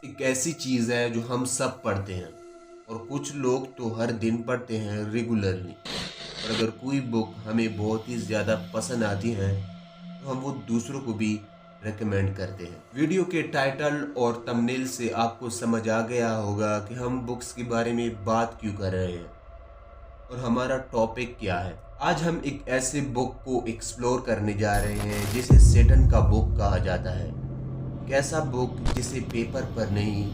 एक ऐसी चीज़ है जो हम सब पढ़ते हैं और कुछ लोग तो हर दिन पढ़ते हैं रेगुलरली। और अगर कोई बुक हमें बहुत ही ज़्यादा पसंद आती है तो हम वो दूसरों को भी रेकमेंड करते हैं। वीडियो के टाइटल और थंबनेल से आपको समझ आ गया होगा कि हम बुक्स के बारे में बात क्यों कर रहे हैं और हमारा टॉपिक क्या है। आज हम एक ऐसे बुक को एक्सप्लोर करने जा रहे हैं जिसे सेटन का बुक कहा जाता है। एक ऐसा बुक जिसे पेपर पर नहीं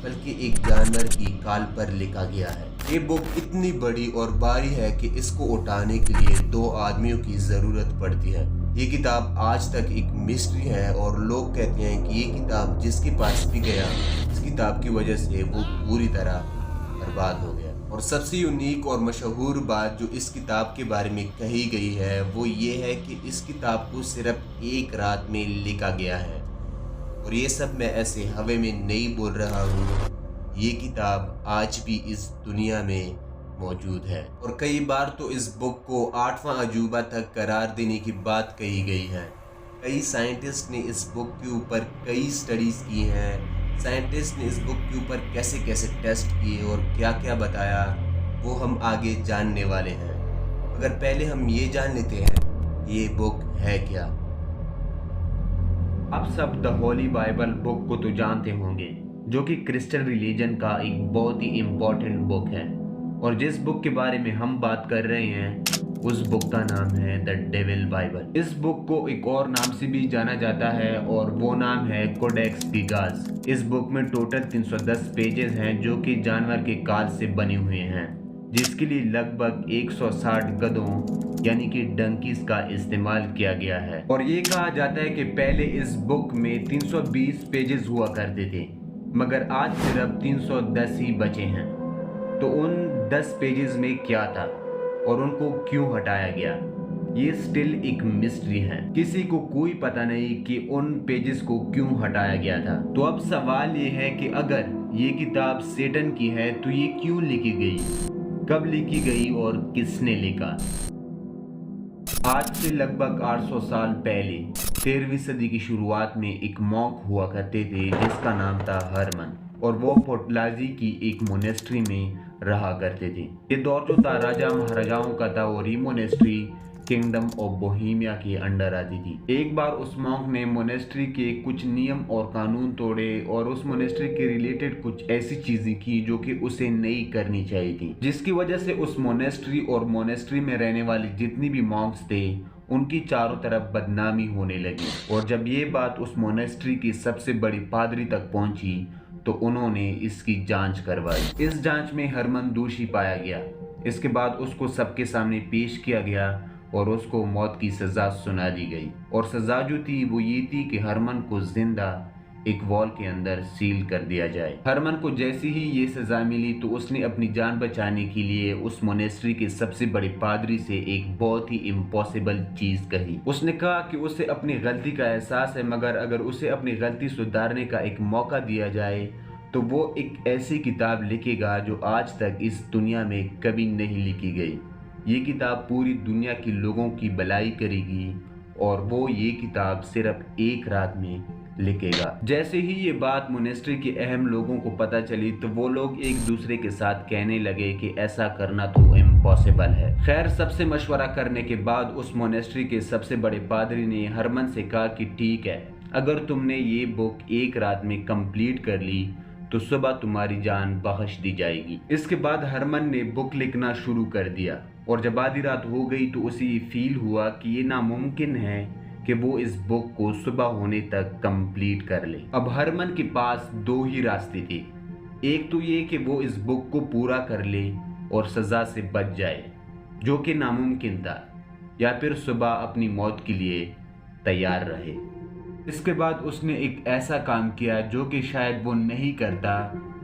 बल्कि एक जानवर की काल पर लिखा गया है। ये बुक इतनी बड़ी और भारी है कि इसको उठाने के लिए 2 आदमियों की जरूरत पड़ती है। ये किताब आज तक एक मिस्ट्री है और लोग कहते हैं कि ये किताब जिसके पास भी गया इस किताब की वजह से वो पूरी तरह बर्बाद हो गया। और सबसे यूनिक और मशहूर बात जो इस किताब के बारे में कही गई है वो ये है कि इस किताब को सिर्फ एक रात में लिखा गया है। और ये सब मैं ऐसे हवे में नहीं बोल रहा हूँ, ये किताब आज भी इस दुनिया में मौजूद है। और कई बार तो इस बुक को 8वां अजूबा तक करार देने की बात कही गई है। कई साइंटिस्ट ने इस बुक के ऊपर कई स्टडीज की हैं। साइंटिस्ट ने इस बुक के ऊपर कैसे कैसे टेस्ट किए और क्या क्या बताया वो हम आगे जानने वाले हैं। अगर पहले हम ये जान लेते हैं ये बुक है क्या। आप सब द होली बाइबल बुक को तो जानते होंगे, जो कि क्रिश्चियन रिलीजन का एक बहुत ही इम्पोर्टेंट बुक है। और जिस बुक के बारे में हम बात कर रहे हैं उस बुक का नाम है द डेविल बाइबल। इस बुक को एक और नाम से भी जाना जाता है और वो नाम है कोडेक्स गिगास। इस बुक में टोटल 310 पेजेस हैं जो कि जानवर के काल से बने हुए हैं, जिसके लिए लगभग 160 गधों यानी कि डंकीज का इस्तेमाल किया गया है। और ये कहा जाता है कि पहले इस बुक में 320 पेजेस हुआ करते थे, मगर आज सिर्फ 310 ही बचे हैं। तो उन 10 पेजेस में क्या था और उनको क्यों हटाया गया, ये स्टिल एक मिस्ट्री है। किसी को कोई पता नहीं कि उन पेजेस को क्यों हटाया गया था। तो अब सवाल ये है कि अगर ये किताब सेटन की है तो ये क्यों लिखी गई, कब लिखी गई और किसने लिखा। आज से लगभग 800 साल पहले 13वीं सदी की शुरुआत में एक मॉन्क हुआ करते थे जिसका नाम था हरमन, और वो पोर्टलाजी की एक मोनेस्ट्री में रहा करते थे। ये दौर जो था राजा महाराजाओं का था और ये मोनेस्ट्री किंगडम ऑफ बोहेमिया के अंडर आती थी। एक बार उस मॉन्क ने मोनेस्ट्री के कुछ नियम और कानून तोड़े और उस मोनेस्ट्री के रिलेटेड कुछ ऐसी चीजें की जो कि उसे नहीं करनी चाहिए थी, जिसकी वजह से उस मोनेस्ट्री और मोनेस्ट्री में रहने वाले जितनी भी मॉन्क्स थे उनकी चारों तरफ बदनामी होने लगी। और जब ये बात उस मोनेस्ट्री की सबसे बड़ी पादरी तक पहुंची तो उन्होंने इसकी जांच करवाई। इस जांच में हरमन दोषी पाया गया। इसके बाद उसको सबके सामने पेश किया गया और उसको मौत की सजा सुना दी गई। और सजा जो थी वो ये थी कि हरमन को जिंदा एक वॉल के अंदर सील कर दिया जाए। हरमन को जैसी ही ये सजा मिली तो उसने अपनी जान बचाने के लिए उस मोनेस्ट्री के सबसे बड़े पादरी से एक बहुत ही इम्पॉसिबल चीज कही। उसने कहा कि उसे अपनी गलती का एहसास है, मगर अगर उसे अपनी गलती सुधारने का एक मौका दिया जाए तो वो एक ऐसी किताब लिखेगा जो आज तक इस दुनिया में कभी नहीं लिखी गई। ये किताब पूरी दुनिया के लोगों की भलाई करेगी और वो ये किताब सिर्फ एक रात में लिखेगा। जैसे ही ये बात मोनेस्ट्री के अहम लोगों को पता चली तो वो लोग एक दूसरे के साथ कहने लगे कि ऐसा करना तो इम्पॉसिबल है। खैर, सबसे मशवरा करने के बाद उस मोनेस्ट्री के सबसे बड़े पादरी ने हरमन से कहा कि ठीक है, अगर तुमने ये बुक एक रात में कंप्लीट कर ली तो सुबह तुम्हारी जान बख्श दी जाएगी। इसके बाद हरमन ने बुक लिखना शुरू कर दिया और जब आधी रात हो गई तो उसे ये फील हुआ कि ये नामुमकिन है कि वो इस बुक को सुबह होने तक कंप्लीट कर ले। अब हरमन के पास 2 ही रास्ते थे। एक तो ये कि वो इस बुक को पूरा कर ले और सजा से बच जाए, जो कि नामुमकिन था, या फिर सुबह अपनी मौत के लिए तैयार रहे। इसके बाद उसने एक ऐसा काम किया जो कि शायद वो नहीं करता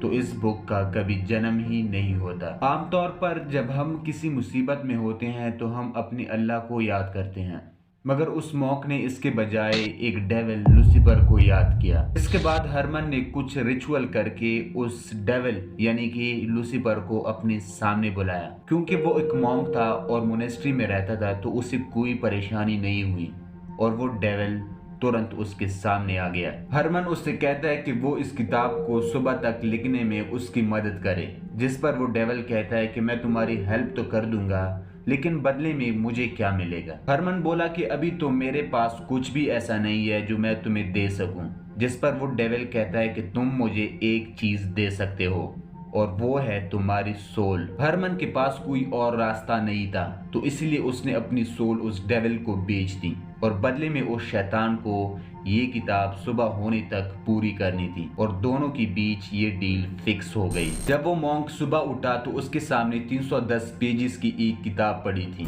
तो इस बुक का कभी जन्म ही नहीं होता। आमतौर पर जब हम किसी मुसीबत में होते हैं तो हम अपने अल्लाह को याद करते हैं, मगर उस मॉन्क ने इसके बजाय एक डेविल लूसीफर को याद किया। इसके बाद हरमन ने कुछ रिचुअल करके उस डेविल यानी कि लूसीफर को अपने सामने बुलाया। क्योंकि वो एक मॉन्क था और मोनेस्ट्री में रहता था तो उसे कोई परेशानी नहीं हुई और वो डेविल तुरंत उसके सामने आ गया। हरमन उससे कहता है कि वो इस किताब को सुबह तक लिखने में उसकी मदद करे, जिस पर वो डेविल कहता है कि मैं तुम्हारी हेल्प तो कर दूंगा, लेकिन बदले में मुझे क्या मिलेगा। हरमन बोला कि अभी तो मेरे पास कुछ भी ऐसा नहीं है जो मैं तुम्हें दे सकूं, जिस पर वो डेविल कहता है कि तुम मुझे एक चीज दे सकते हो और वो है तुम्हारी सोल। हरमन के पास कोई और रास्ता नहीं था, तो इसलिए उसने अपनी सोल उस डेविल को बेच दी और बदले में उस शैतान को ये किताब सुबह होने तक पूरी करनी थी और दोनों के बीच ये डील फिक्स हो गई। जब वो मॉन्क सुबह उठा तो उसके सामने 310 पेजेस की एक किताब पड़ी थी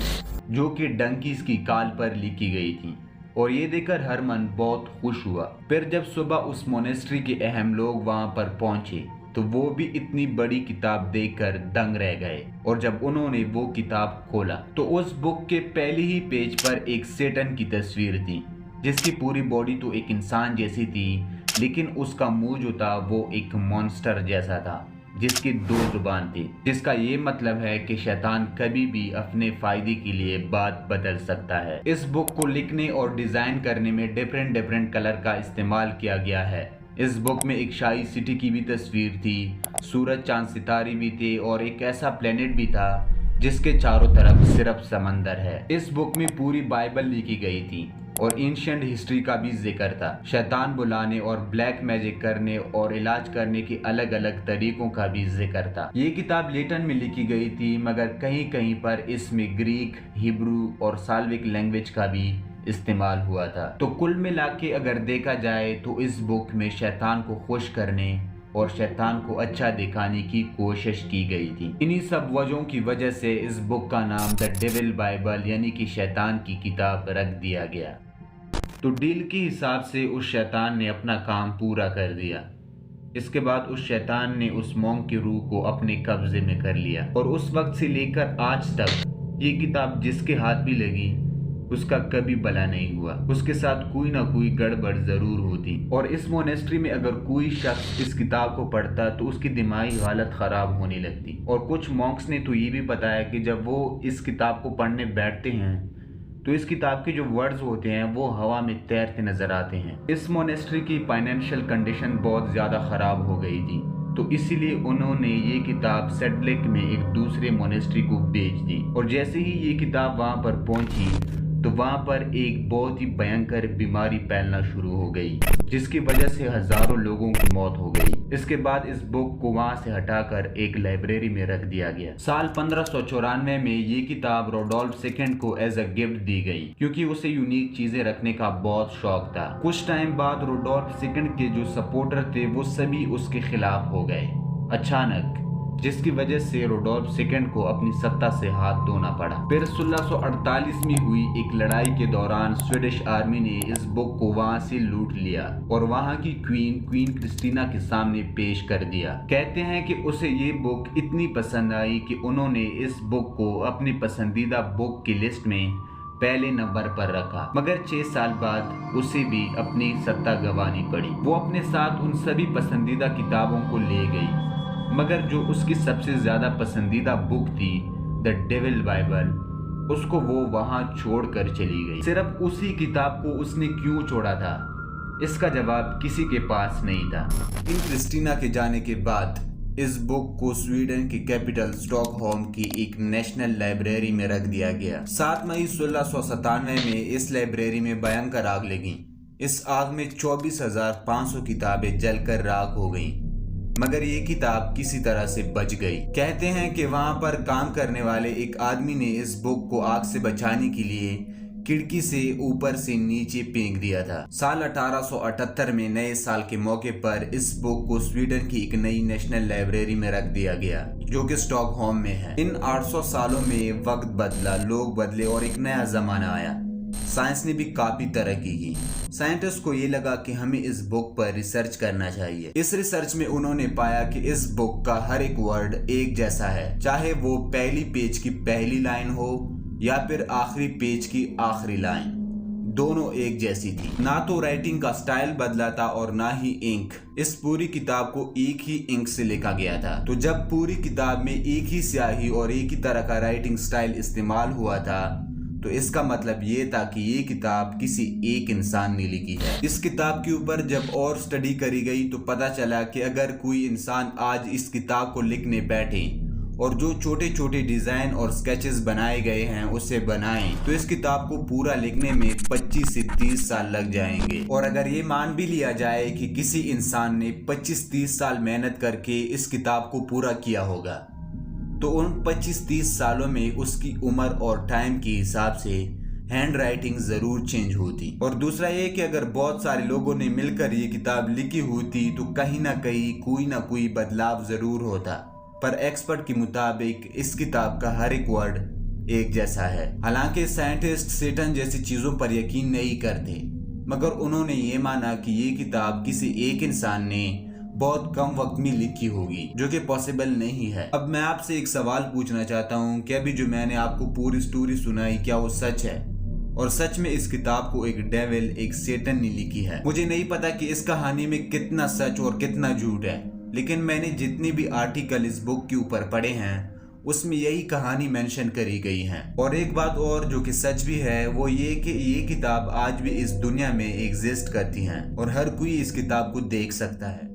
जो कि डंकीज की काल पर लिखी गई थी और ये देखकर हरमन बहुत खुश हुआ। फिर जब सुबह उस मोनेस्ट्री के अहम लोग वहां पर पहुंचे तो वो भी इतनी बड़ी किताब देखकर दंग रह गए और जब उन्होंने वो किताब खोला तो उस बुक के पहले ही पेज पर एक सेटन की तस्वीर थी, जिसकी पूरी बॉडी तो एक इंसान जैसी थी, लेकिन उसका मुंह जो था वो एक मॉन्स्टर जैसा था जिसकी 2 जुबान थी, जिसका ये मतलब है कि शैतान कभी भी अपने फायदे के लिए बात बदल सकता है। इस बुक को लिखने और डिजाइन करने में डिफरेंट कलर का इस्तेमाल किया गया है। इस बुक में एक शाही सिटी की भी तस्वीर थी, सूरज चांद सितारे भी थे और एक ऐसा प्लेनेट भी था जिसके चारों तरफ सिर्फ समंदर है। इस बुक में पूरी बाइबल लिखी गई थी और एंशिएंट हिस्ट्री का भी जिक्र था। शैतान बुलाने और ब्लैक मैजिक करने और इलाज करने के अलग अलग तरीकों का भी जिक्र था। ये किताब लेटिन में लिखी गई थी, मगर कहीं कहीं पर इसमें ग्रीक, हिब्रू और साल्विक लैंग्वेज का भी इस्तेमाल हुआ था। तो कुल मिला के अगर देखा जाए तो इस बुक में शैतान को खुश करने और शैतान को अच्छा दिखाने की कोशिश की गई थी। इन्हीं सब वजहों की वजह से इस बुक का नाम द डेविल बाइबल यानी कि शैतान की किताब रख दिया गया। तो डील के हिसाब से उस शैतान ने अपना काम पूरा कर दिया। इसके बाद उस शैतान ने उस मॉन्क की रूह को अपने कब्जे में कर लिया और उस वक्त से लेकर आज तक ये किताब जिसके हाथ भी लगी उसका कभी भला नहीं हुआ, उसके साथ कोई ना कोई गड़बड़ जरूर होती। और इस मोनेस्ट्री में अगर कोई शख्स इस किताब को पढ़ता तो उसकी दिमागी हालत खराब होने लगती। और कुछ मॉन्क्स ने तो ये भी बताया कि जब वो इस किताब को पढ़ने बैठते हैं तो इस किताब के जो वर्ड्स होते हैं वो हवा में तैरते नजर आते हैं। इस मोनेस्ट्री की फाइनेंशियल कंडीशन बहुत ज्यादा खराब हो गई थी, तो इसीलिए उन्होंने ये किताब सेडलेक में एक दूसरे मोनेस्ट्री को बेच दी। और जैसे ही ये किताब वहां पर पहुंची तो वहां पर एक बहुत ही भयंकर बीमारी फैलना शुरू हो गई, जिसकी वजह से हजारों लोगों की मौत हो गई। इसके बाद इस बुक को वहां से हटाकर एक लाइब्रेरी में रख दिया गया। साल 1594 में ये किताब रोडोल्फ II को एज अ गिफ्ट दी गई, क्योंकि उसे यूनिक चीजें रखने का बहुत शौक था। कुछ टाइम बाद रोडोल्फ II के जो सपोर्टर थे वो सभी उसके खिलाफ हो गए अचानक, जिसकी वजह से रोडोल्फ II को अपनी सत्ता से हाथ धोना पड़ा। फिर 1648 में हुई एक लड़ाई के दौरान स्वीडिश आर्मी ने इस बुक को वहां से लूट लिया और वहां की क्वीन क्रिस्टीना के सामने पेश कर दिया। कहते हैं कि उसे ये बुक इतनी पसंद आई कि उन्होंने इस बुक को अपनी पसंदीदा बुक की लिस्ट में पहले नंबर पर रखा। मगर 6 साल बाद उसे भी अपनी सत्ता गंवानी पड़ी। वो अपने साथ उन सभी पसंदीदा किताबों को ले गई, मगर जो उसकी सबसे ज्यादा पसंदीदा बुक थी द डेविल बाइबल, उसको वो वहां छोड़कर चली गई। सिर्फ उसी किताब को उसने क्यों छोड़ा था, इसका जवाब किसी के पास नहीं था। इन क्रिस्टीना के जाने के बाद इस बुक को स्वीडन की कैपिटल स्टॉकहोम की एक नेशनल लाइब्रेरी में रख दिया गया। 7 मई 1697 में इस लाइब्रेरी में भयंकर आग लगी। इस आग में 24,500 किताबें जलकर राख हो गईं, मगर ये किताब किसी तरह से बच गई। कहते हैं कि वहां पर काम करने वाले एक आदमी ने इस बुक को आग से बचाने के लिए खिड़की से ऊपर से नीचे फेंक दिया था। साल 1878 में नए साल के मौके पर इस बुक को स्वीडन की एक नई नेशनल लाइब्रेरी में रख दिया गया, जो कि स्टॉकहोम में है। इन 800 सालों में वक्त बदला, लोग बदले और एक नया जमाना आया। साइंस ने भी काफी तरक्की की। साइंटिस्ट को ये लगा कि हमें इस बुक पर रिसर्च करना चाहिए। इस रिसर्च में उन्होंने पाया कि इस बुक का हर एक वर्ड एक जैसा है, चाहे वो पहली पेज की पहली लाइन हो या फिर आखिरी पेज की आखिरी लाइन, दोनों एक जैसी थी। ना तो राइटिंग का स्टाइल बदला था और ना ही इंक। इस पूरी किताब को एक ही इंक से लिखा गया था। तो जब पूरी किताब में एक ही स्याही और एक ही तरह का राइटिंग स्टाइल इस्तेमाल हुआ था तो इसका मतलब ये था कि ये किताब किसी एक इंसान ने लिखी है। इस किताब के ऊपर जब और स्टडी करी गई तो पता चला कि अगर कोई इंसान आज इस किताब को लिखने बैठे और जो छोटे छोटे डिजाइन और स्केचेस बनाए गए हैं उसे बनाएं तो इस किताब को पूरा लिखने में 25 से 30 साल लग जाएंगे। और अगर ये मान भी लिया जाए कि किसी इंसान ने 25-30 साल मेहनत करके इस किताब को पूरा किया होगा, तो उन 25-30 सालों में उसकी उम्र और टाइम के हिसाब से हैंड राइटिंग जरूर चेंज होती। और दूसरा ये कि अगर बहुत सारे लोगों ने मिलकर ये किताब लिखी होती तो कहीं ना कहीं कोई ना कोई बदलाव जरूर होता। पर एक्सपर्ट के मुताबिक इस किताब का हर एक वर्ड एक जैसा है। हालांकि साइंटिस्ट सेटन जैसी चीजों पर यकीन नहीं करते, मगर उन्होंने ये माना कि ये किताब किसी एक इंसान ने बहुत कम वक्त में लिखी होगी, जो कि पॉसिबल नहीं है। अब मैं आपसे एक सवाल पूछना चाहता हूँ, क्या अभी जो मैंने आपको पूरी स्टोरी सुनाई क्या वो सच है? और सच में इस किताब को एक डेविल, एक सेटन ने लिखी है? मुझे नहीं पता कि इस कहानी में कितना सच और कितना झूठ है, लेकिन मैंने जितनी भी आर्टिकल इस बुक के ऊपर पढ़े हैं उसमें यही कहानी मेंशन करी गई है। और एक बात और जो कि सच भी है वो ये कि ये किताब आज भी इस दुनिया में एग्जिस्ट करती है और हर कोई इस किताब को देख सकता है।